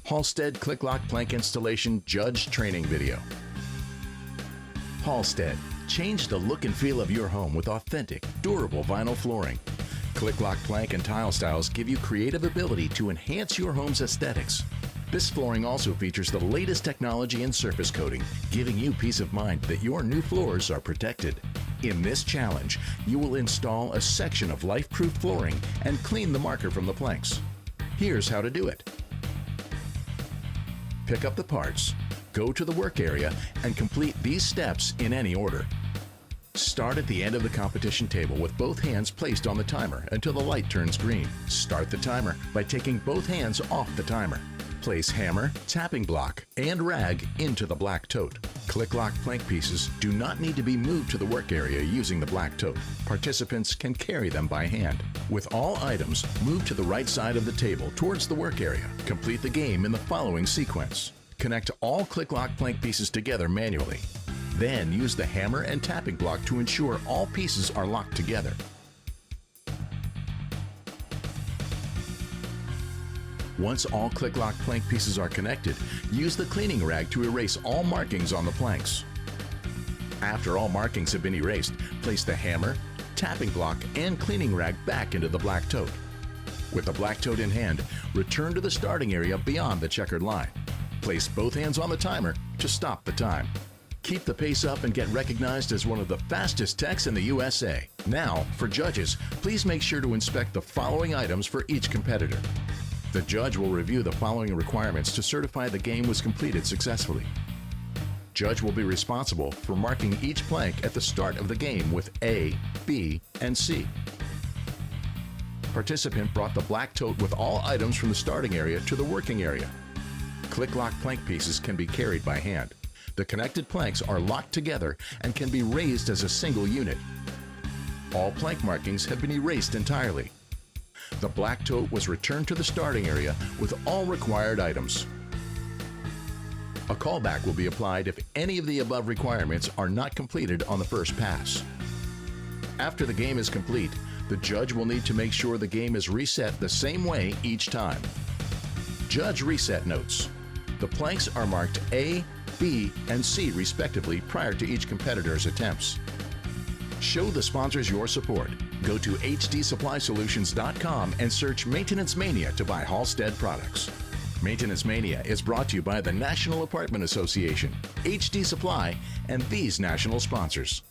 Halstead Click Lock Plank Installation Judge Training Video. Halstead, change the look and feel of your home with authentic, durable vinyl flooring. Click Lock Plank and tile styles give you creative ability to enhance your home's aesthetics. This flooring also features the latest technology in surface coating, giving you peace of mind that your new floors are protected. In this challenge, you will install a section of life-proof flooring and clean the marker from the planks. Here's how to do it. Pick up the parts, go to the work area, and complete these steps in any order. Start at the end of the competition table with both hands placed on the timer until the light turns green. Start the timer by taking both hands off the timer. Place hammer, tapping block, and rag into the black tote. Click Lock plank pieces do not need to be moved to the work area using the black tote. Participants can carry them by hand. With all items, move to the right side of the table towards the work area. Complete the game in the following sequence. Connect all Click Lock plank pieces together manually. Then use the hammer and tapping block to ensure all pieces are locked together. Once all Click Lock plank pieces are connected, use the cleaning rag to erase all markings on the planks. After all markings have been erased, place the hammer, tapping block, and cleaning rag back into the black tote. With the black tote in hand, return to the starting area beyond the checkered line. Place both hands on the timer to stop the time. Keep the pace up and get recognized as one of the fastest techs in the USA. Now, for judges, please make sure to inspect the following items for each competitor. The judge will review the following requirements to certify the game was completed successfully. Judge will be responsible for marking each plank at the start of the game with A, B, and C. Participant brought the black tote with all items from the starting area to the working area. Click Lock plank pieces can be carried by hand. The connected planks are locked together and can be raised as a single unit. All plank markings have been erased entirely. The black tote was returned to the starting area with all required items. A callback will be applied if any of the above requirements are not completed on the first pass. After the game is complete, the judge will need to make sure the game is reset the same way each time. Judge reset notes. The planks are marked A, B, and C respectively prior to each competitor's attempts. Show the sponsors your support. Go to HDSupplySolutions.com and search Maintenance Mania to buy Halstead products. Maintenance Mania is brought to you by the National Apartment Association, HD Supply, and these national sponsors.